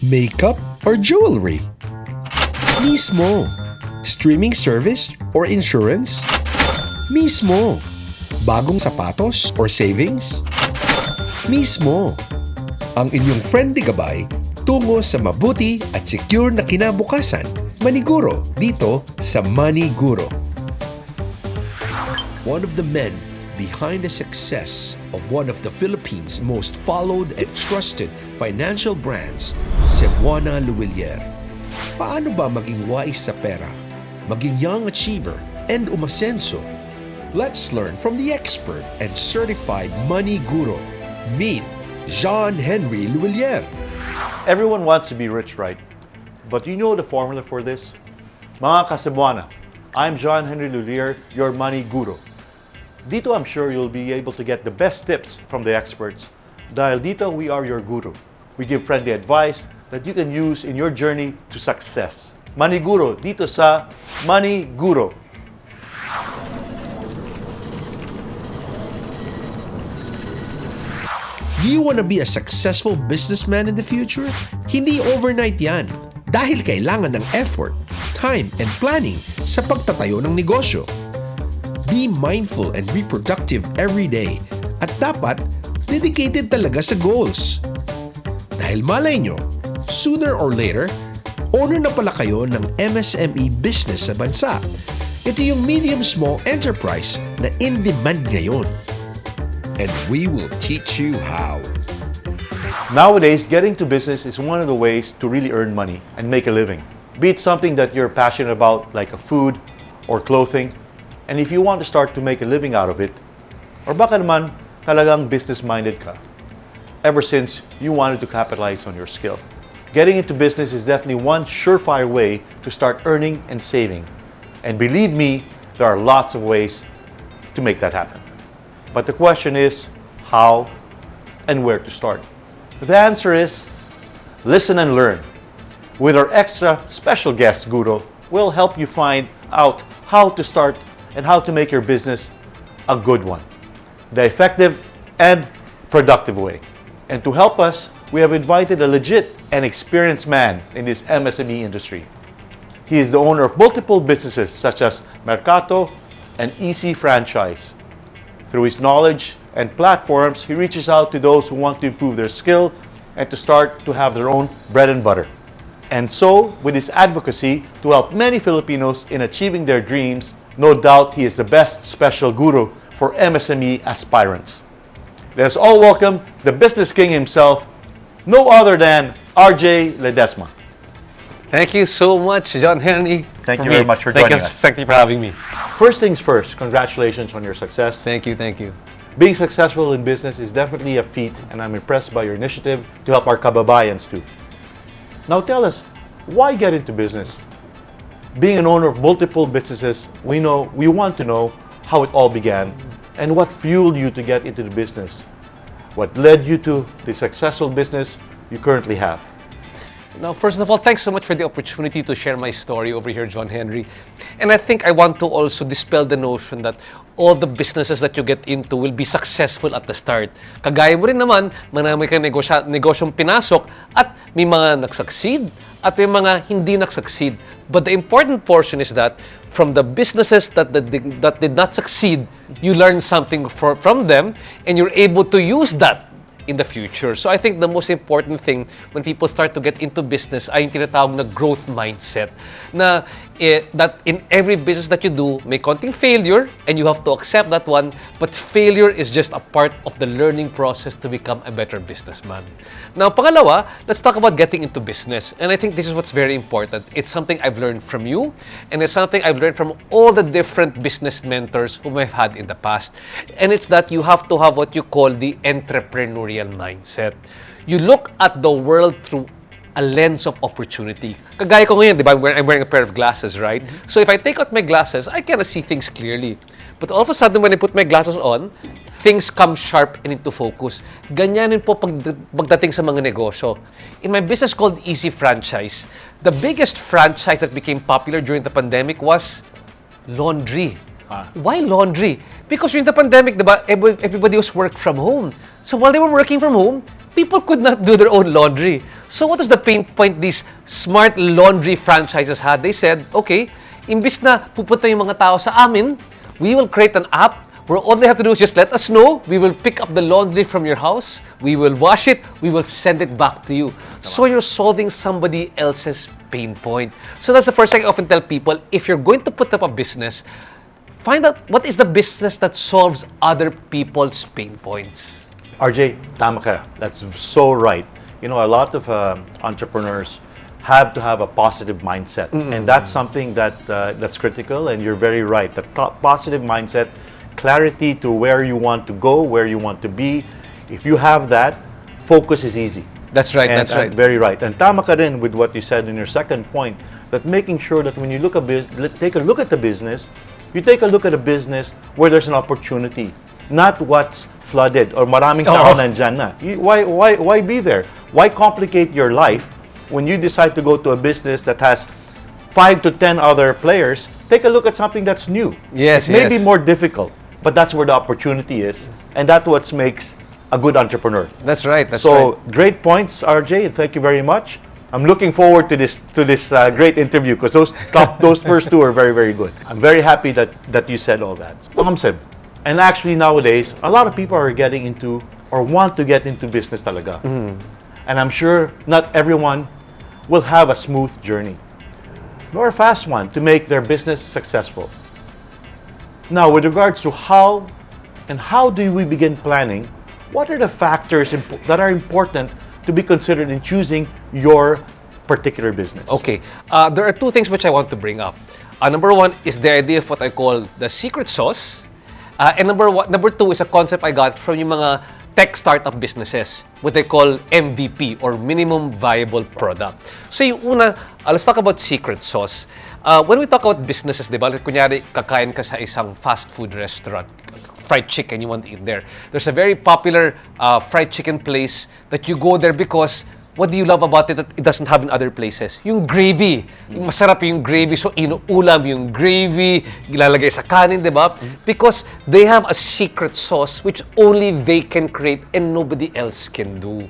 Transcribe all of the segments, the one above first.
Makeup or jewelry? Mismo. Streaming service or insurance? Mismo. Bagong sapatos or savings? Mismo. Ang inyong friendly gabay tungo sa mabuti at secure na kinabukasan. Maniguro dito sa Money Guro. One of the men behind the success of one of the Philippines' most followed and trusted financial brands, Cebuana Luwilier. Paano ba maging wise sa pera, maging young achiever, and umasenso? Let's learn from the expert and certified money guru. Meet John Henry Luwilier. Everyone wants to be rich, right? But you know the formula for this? Mga ka-Cebuana, I'm John Henry Luwilier, your money guru. Dito I'm sure you'll be able to get the best tips from the experts. Dahil dito we are your guru. We give friendly advice that you can use in your journey to success. Money Guro dito sa Money Guro. Do you want to be a successful businessman in the future? Hindi overnight yan. Dahil kailangan ng effort, time, and planning sa pagtatayo ng negosyo. Be mindful and be productive every day. At dapat, dedicated talaga sa goals. Dahil malay nyo, sooner or later, owner na pala kayo ng MSME business sa bansa. Ito yung medium-small enterprise na in-demand ngayon. And we will teach you how. Nowadays, getting to business is one of the ways to really earn money and make a living. Be it something that you're passionate about, like a food or clothing, and if you want to start to make a living out of it, or baka naman talagang business-minded ka, ever since you wanted to capitalize on your skill. Getting into business is definitely one surefire way to start earning and saving. And believe me, there are lots of ways to make that happen. But the question is, how and where to start? The answer is, listen and learn. With our extra special guest, Guro, we'll help you find out how to start and how to make your business a good one, the effective and productive way. And to help us, we have invited a legit and experienced man in this MSME industry. He is the owner of multiple businesses such as Mercato and EC Franchise. Through his knowledge and platforms, he reaches out to those who want to improve their skill and to start to have their own bread and butter. And so, with his advocacy to help many Filipinos in achieving their dreams, no doubt he is the best special guru for MSME aspirants. Let us all welcome the business king himself, no other than RJ Ledesma. Thank you so much, John Henry. Thank you very much for joining us. Thank you for having me. First things first, congratulations on your success. Thank you, thank you. Being successful in business is definitely a feat, and I'm impressed by your initiative to help our kababayans too. Now tell us, why get into business? Being an owner of multiple businesses, we want to know how it all began and what fueled you to get into the business. What led you to the successful business you currently have? Now, first of all, thanks so much for the opportunity to share my story over here, John Henry. And I think I want to also dispel the notion that all the businesses that you get into will be successful at the start. Kagaya mo rin naman, marami kang negosyong pinasok at may mga nagsucceed at may mga hindi nagsucceed. But the important portion is that from the businesses that did not succeed, you learn something from them and you're able to use that in the future. So I think the most important thing when people start to get into business ay yung tinatawag na growth mindset. Na that in every business that you do, may konting failure and you have to accept that one, but failure is just a part of the learning process to become a better businessman. Now, pangalawa, let's talk about getting into business. And I think this is what's very important. It's something I've learned from you, and it's something I've learned from all the different business mentors whom I've had in the past. And it's that you have to have what you call the entrepreneurial mindset. You look at the world through a lens of opportunity. Kagaya ko ngayon, di ba? I'm wearing a pair of glasses, right? Mm-hmm. So if I take out my glasses, I cannot see things clearly. But all of a sudden, when I put my glasses on, things come sharp and into focus. Ganyanin po pagdating sa mga negosyo. In my business called Easy Franchise, the biggest franchise that became popular during the pandemic was laundry. Why laundry? Because during the pandemic, diba, everybody was work from home. So while they were working from home, people could not do their own laundry. So what was the pain point these smart laundry franchises had? They said, okay, imbis na pupunta yung mga tao sa amin, we will create an app where all they have to do is just let us know. We will pick up the laundry from your house. We will wash it. We will send it back to you. So you're solving somebody else's pain point. So that's the first thing I often tell people. If you're going to put up a business, find out what is the business that solves other people's pain points. RJ, tama ka. That's so right. You know, a lot of entrepreneurs have to have a positive mindset. And that's something that's critical, and you're very right. The positive mindset, clarity to where you want to go, where you want to be. If you have that, focus is easy. That's right, that's right. Very right. And tama ka rin with what you said in your second point, that making sure that when you take a look at the business, you take a look at a business where there's an opportunity, not what's flooded or maraming tao nandyan na. Why be there? Why complicate your life when you decide to go to a business that has 5 to 10 other players? Take a look at something that's new. Yes, it may be more difficult, but that's where the opportunity is, and that's what makes a good entrepreneur. That's right. That's so right. Great points, RJ, and thank you very much. I'm looking forward to this great interview, because those first two are very, very good. I'm very happy that you said all that. Seb, and actually nowadays a lot of people are getting into or want to get into business talaga, and I'm sure not everyone will have a smooth journey nor a fast one to make their business successful. Now, with regards to how do we begin planning, what are the factors that are important to be considered in choosing your particular business? Okay, there are two things which I want to bring up. Number one is the idea of what I call the secret sauce. And number two is a concept I got from yung mga tech startup businesses, what they call MVP or minimum viable product. So yung una, let's talk about secret sauce. When we talk about businesses, di ba, like, kunyari, kakain ka sa isang fast food restaurant, fried chicken, you want to eat there. There's a very popular fried chicken place that you go there because what do you love about it that it doesn't have in other places? Yung gravy. Yung masarap yung gravy. So, inuulam yung gravy, ilalagay sa kanin, di ba? Because they have a secret sauce which only they can create and nobody else can do.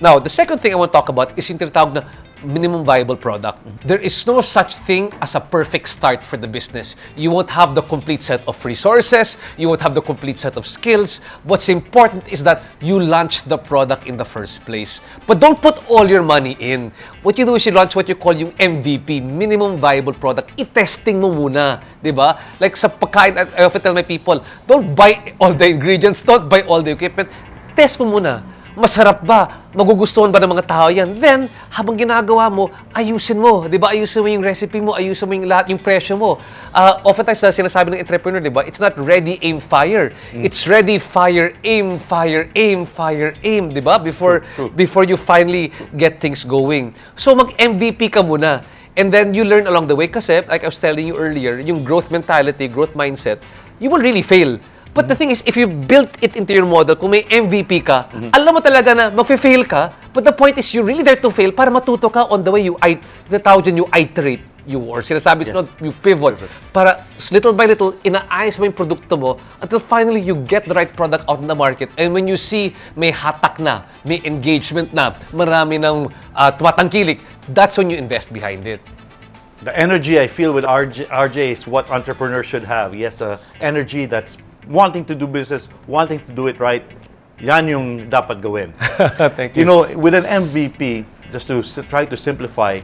Now, the second thing I want to talk about is yung tinatawag na minimum viable product. There is no such thing as a perfect start for the business. You won't have the complete set of resources. You won't have the complete set of skills. What's important is that you launch the product in the first place. But don't put all your money in. What you do is you launch what you call yung MVP, minimum viable product. I-testing mo muna, di ba? Like sa pagkain, I often tell my people, don't buy all the ingredients, don't buy all the equipment. Test mo muna. Masarap ba? Magugustuhan ba ng mga tao yan? Then, habang ginagawa mo, ayusin mo. Di ba? Ayusin mo yung recipe mo, ayusin mo yung lahat, yung presyo mo. Oftentimes, sinasabi ng entrepreneur, di ba? It's not ready, aim, fire. It's ready, fire, aim, fire, aim, fire, aim. Di ba? Before you finally get things going. So, mag-MVP ka muna. And then, you learn along the way. Kasi, like I was telling you earlier, yung growth mentality, growth mindset, you will really fail. But the thing is, if you built it into your model, kung may MVP ka, alam mo talaga na mag-fail ka, but the point is, you're really there to fail para matuto ka on the way you iterate, or sinasabi, it's not, you pivot. Para little by little, inaayos mo yung produkto mo until finally you get the right product out in the market. And when you see may hatak na, may engagement na, marami ng tumatangkilik, that's when you invest behind it. The energy I feel with RJ is what entrepreneurs should have. Yes, energy that's wanting to do business, wanting to do it right, yan yung dapat gawin. Thank you. You know, with an MVP, just to try to simplify,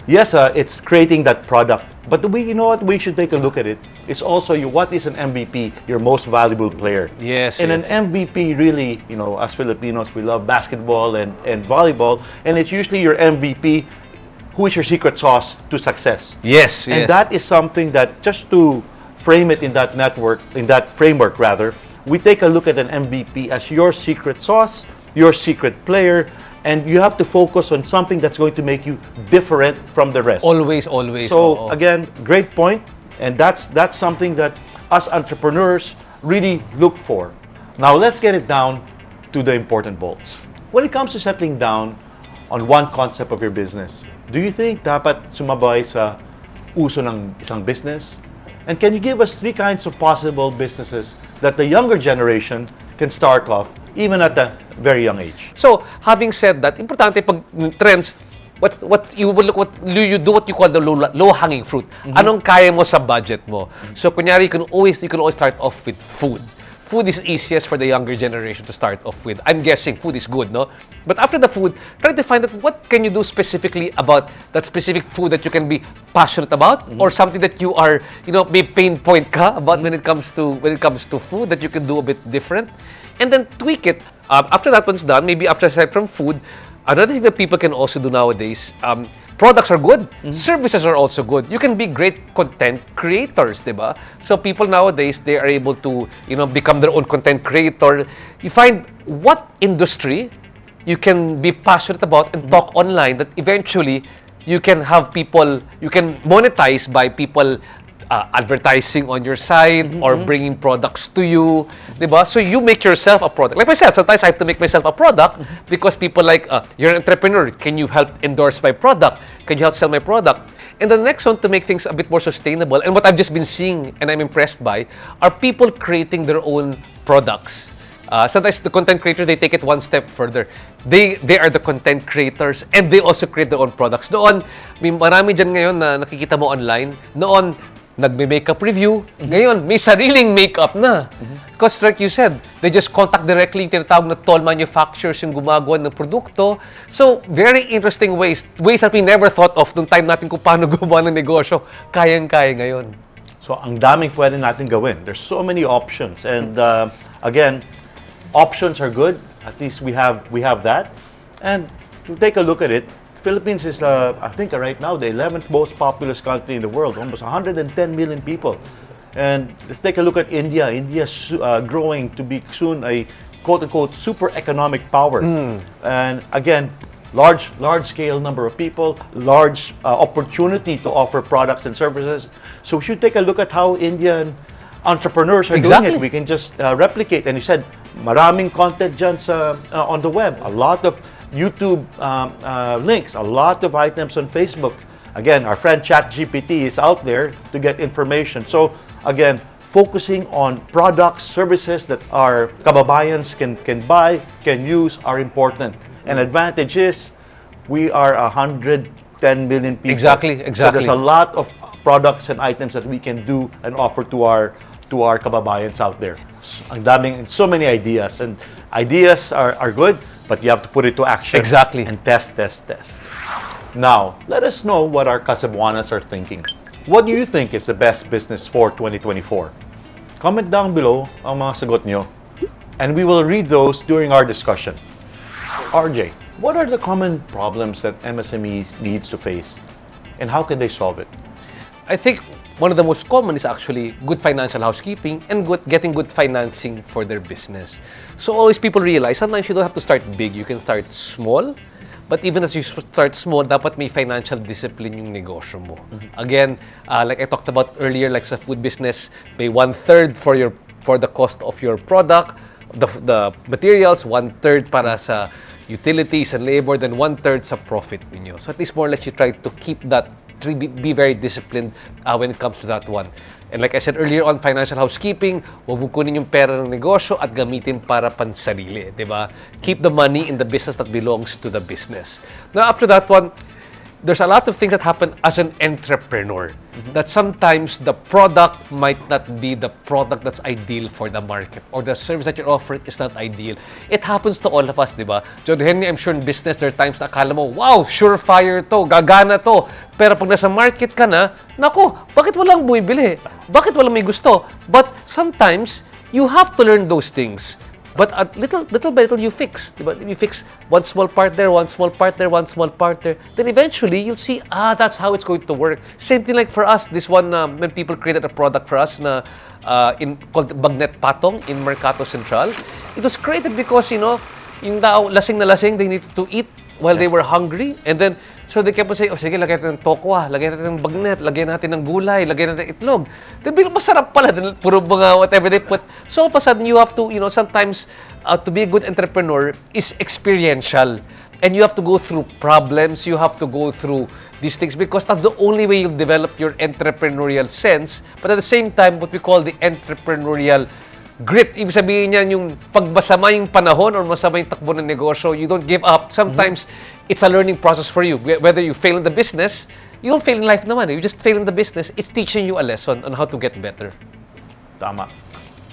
yes, it's creating that product. But you know what? We should take a look at it. It's also what is an MVP, your most valuable player. Yes. And yes. an MVP really, you know, as Filipinos, we love basketball and volleyball, and it's usually your MVP who is your secret sauce to success. Yes. And that is something that, just to frame it in that framework rather, we take a look at an MVP as your secret sauce, your secret player, and you have to focus on something that's going to make you different from the rest. Always. So again, great point, and that's something that us entrepreneurs really look for. Now let's get it down to the important bolts. When it comes to settling down on one concept of your business, do you think dapat sumabay sa uso ng isang business? And can you give us 3 kinds of possible businesses that the younger generation can start off even at a very young age. So, having said that, importante pag trends, what you will look, what you do what you call the low hanging fruit. Anong kaya mo sa budget mo? So, kunyari, you can always start off with food. Food is easiest for the younger generation to start off with. I'm guessing food is good, no? But after the food, try to find out what can you do specifically about that specific food that you can be passionate about, or something that you are, may pain point ka about when it comes to food that you can do a bit different, and then tweak it. After that one's done, maybe after aside from food, another thing that people can also do nowadays. Products are good. Services are also good. You can be great content creators, diba? So people nowadays, they are able to, become their own content creator. You find what industry you can be passionate about and talk online that eventually you can have people, you can monetize by people advertising on your site or bringing products to you, diba? So you make yourself a product. Like myself, sometimes I have to make myself a product because people like, you're an entrepreneur, can you help endorse my product? Can you help sell my product? And the next one, to make things a bit more sustainable, and what I've just been seeing and I'm impressed by, are people creating their own products. Sometimes the content creator, they take it one step further. They are the content creators and they also create their own products. Noon, may marami dyan ngayon na nakikita mo online. Noon, nagme-makeup review. Ngayon, may sariling makeup na. Because like you said, they just contact directly yung tinatawag na toll manufacturers yung gumagawa ng produkto. So, very interesting ways that we never thought of nung time natin kung paano gumawa ng negosyo. Kayang-kaya ngayon. So, ang daming pwede natin gawin. There's so many options. And again, options are good. At least we have that. And to take a look at it, Philippines is, I think right now, the 11th most populous country in the world, almost 110 million people. And let's take a look at India. India's growing to be soon a quote-unquote super economic power. And again, large-scale number of people, large opportunity to offer products and services. So we should take a look at how Indian entrepreneurs are doing it. We can just replicate. And you said, maraming content dyan on the web. A lot of YouTube links, a lot of items on Facebook. Again, our friend ChatGPT is out there to get information. So again, focusing on products, services that our kababayans can buy, can use, are important. And advantage is, we are 110 million people. Exactly. So there's a lot of products and items that we can do and offer to our kababayans out there. Ang daming, so many ideas. And ideas are good, but you have to put it to action. Exactly. And test. Now, let us know what our Casabuanas are thinking. What do you think is the best business for 2024? Comment down below ang mga sagot nyo, and we will read those during our discussion. RJ, what are the common problems that MSMEs needs to face, and how can they solve it? I think one of the most common is actually good financial housekeeping and getting good financing for their business. So always people realize, sometimes you don't have to start big. You can start small. But even as you start small, dapat may financial discipline yung negosyo mo. Again, like I talked about earlier, like sa food business, pay 1/3 for the cost of your product, the materials, 1/3 para sa utilities and labor, then 1/3 sa profit ninyo. So at least more or less you try to keep that, to be very disciplined when it comes to that one. And like I said earlier on, financial housekeeping, huwag mo kunin yung pera ng negosyo at gamitin para pansarili, di ba? Keep the money in the business that belongs to the business. Now, after that one, there's a lot of things that happen as an entrepreneur. That sometimes the product might not be the product that's ideal for the market, or the service that you're offering is not ideal. It happens to all of us, di ba? John Henry, I'm sure in business, there are times na akala mo, wow, surefire to, gagana to. Pero pag nasa market ka na, naku, bakit walang bumibili? Bakit walang may gusto? But sometimes, you have to learn those things. But little by little, you fix. Diba? You fix one small part there, one small part there, one small part there. Then eventually, you'll see, that's how it's going to work. Same thing like for us. This one, when people created a product for us na called Bagnet Patong in Mercato Central, it was created because, yung tao, lasing na lasing, they needed to eat while they were hungry. And then, so they kept on saying, sige, lagyan natin ng tokwa, lagyan natin ng bagnet, lagyan natin ng gulay, lagyan natin ng itlog. Then bilang masarap pala, puro mga whatever they put. So all of a sudden, you have to, sometimes to be a good entrepreneur is experiential. And you have to go through problems, you have to go through these things because that's the only way you'll develop your entrepreneurial sense. But at the same time, what we call the entrepreneurial Grit, ibig sabihin niyan yung pag masama yung panahon or masama yung takbo ng negosyo, you don't give up. Sometimes, it's a learning process for you. Whether you fail in the business, you don't fail in life naman. You just fail in the business. It's teaching you a lesson on how to get better. Tama.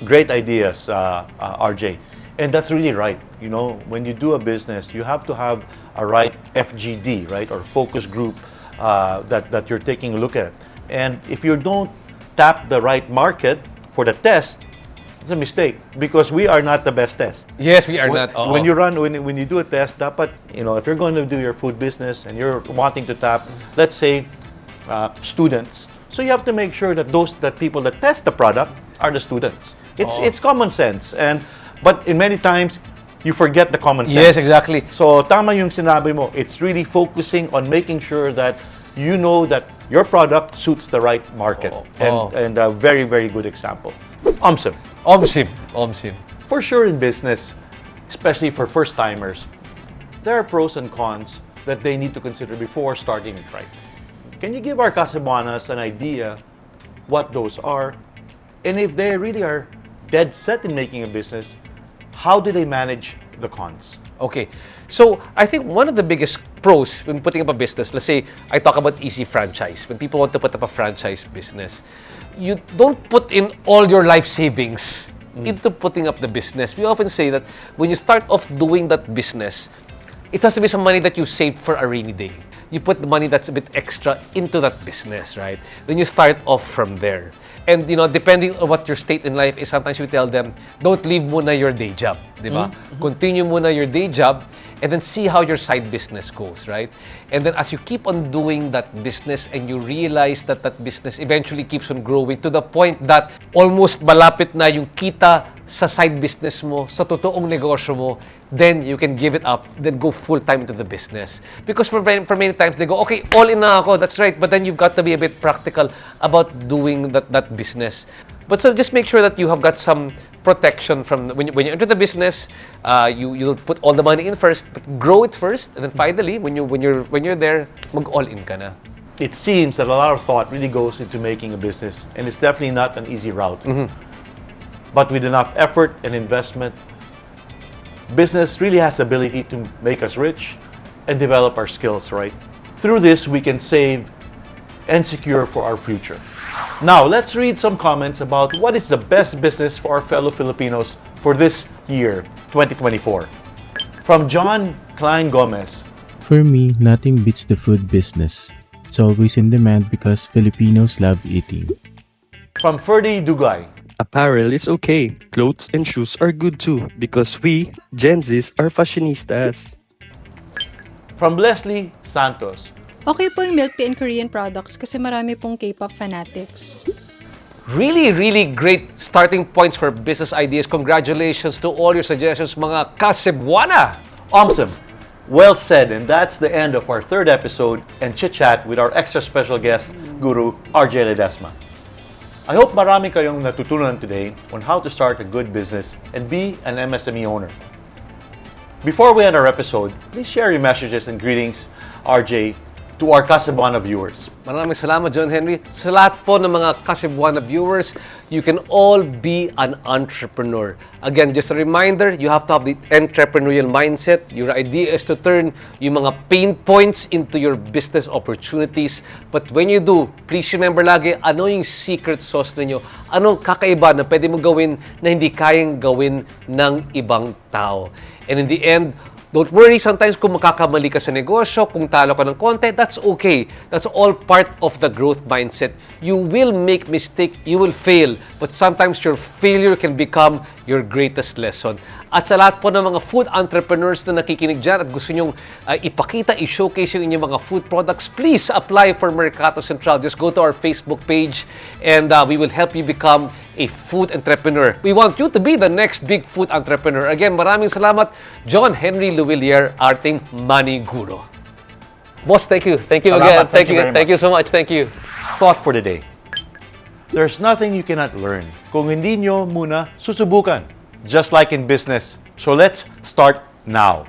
Great ideas, RJ. And that's really right. You know, when you do a business, you have to have a right FGD, right, or focus group that you're taking a look at. And if you don't tap the right market for the test, it's a mistake because we are not the best test. Yes, we are when, not. When you do a test, dapat, you know, if you're going to do your food business and you're wanting to tap, let's say, students, so you have to make sure that that people that test the product are the students. It's common sense, but in many times you forget the common sense. Yes, exactly. So tama yung sinabi mo. It's really focusing on making sure that you know that your product suits the right market. And a very, very good example. Omsim. For sure in business, especially for first-timers, there are pros and cons that they need to consider before starting it right. Can you give our Casabuanas an idea what those are? And if they really are dead set in making a business, how do they manage the cons? Okay. So, I think one of the biggest pros when putting up a business, let's say I talk about easy franchise. When people want to put up a franchise business, you don't put in all your life savings into putting up the business. We often say that when you start off doing that business, it has to be some money that you saved for a rainy day. You put the money that's a bit extra into that business, right? Then you start off from there. And, you know, depending on what your state in life is, sometimes we tell them, don't leave muna your day job, di ba? Continue muna your day job and then see how your side business goes, right? And then as you keep on doing that business and you realize that that business eventually keeps on growing to the point that almost malapit na yung kita sa side business mo, sa totoong negosyo mo, then you can give it up, then go full-time into the business. Because for many times, they go, okay, all in na ako, that's right, but then you've got to be a bit practical about doing that business. But so just make sure that you have got some protection from when you enter the business. You'll put all the money in first, but grow it first, and then finally, when you're there, mag all in ka na. It seems that a lot of thought really goes into making a business, and it's definitely not an easy route. But with enough effort and investment, business really has the ability to make us rich and develop our skills, right? Through this, we can save and secure for our future. Now, let's read some comments about what is the best business for our fellow Filipinos for this year, 2024. From John Klein Gomez. For me, nothing beats the food business. It's always in demand because Filipinos love eating. From Ferdy Dugay. Apparel is okay. Clothes and shoes are good too because we, Gen Zs, are fashionistas. From Leslie Santos. Okay po yung milk tea and Korean products kasi marami pong K-pop fanatics. Really, really great starting points for business ideas. Congratulations to all your suggestions, mga Cacebuana! Awesome. Well said, and that's the end of our third episode and chit-chat with our extra special guest, Guru RJ Ledesma. I hope marami kayong natutunan today on how to start a good business and be an MSME owner. Before we end our episode, please share your messages and greetings, RJ, to our Cacebuana viewers. Maraming salamat, John Henry. Sa lahat po ng mga Cacebuana viewers, you can all be an entrepreneur. Again, just a reminder, you have to have the entrepreneurial mindset. Your idea is to turn yung mga pain points into your business opportunities. But when you do, please remember lagi, ano yung secret sauce ninyo? Anong kakaiba na pwede mo gawin na hindi kayang gawin ng ibang tao? And in the end, don't worry, sometimes kung makakamali ka sa negosyo, kung talo ka ng konti, that's okay. That's all part of the growth mindset. You will make mistake, you will fail, but sometimes your failure can become your greatest lesson. At sa lahat po ng mga food entrepreneurs na nakikinig dyan at gusto nyong ipakita, i-showcase yung inyong mga food products, please apply for Mercato Central. Just go to our Facebook page and we will help you become a food entrepreneur. We want you to be the next big food entrepreneur. Again, maraming salamat, John Henry Luwilier, ating Money Guro. Boss, thank you. Thank you again. Salamat. Thank you very Thank you so much. Thank you. Thought for the day. There's nothing you cannot learn kung hindi nyo muna susubukan. Just like in business. So let's start now.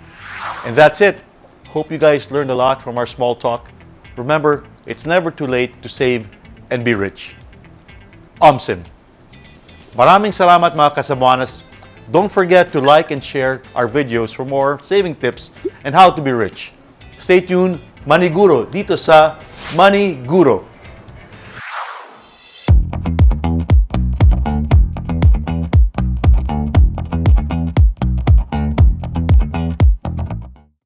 And that's it. Hope you guys learned a lot from our small talk. Remember, it's never too late to save and be rich. Omsim. Maraming salamat mga kasabuanas. Don't forget to like and share our videos for more saving tips and how to be rich. Stay tuned, Money Guro, dito sa Money Guro.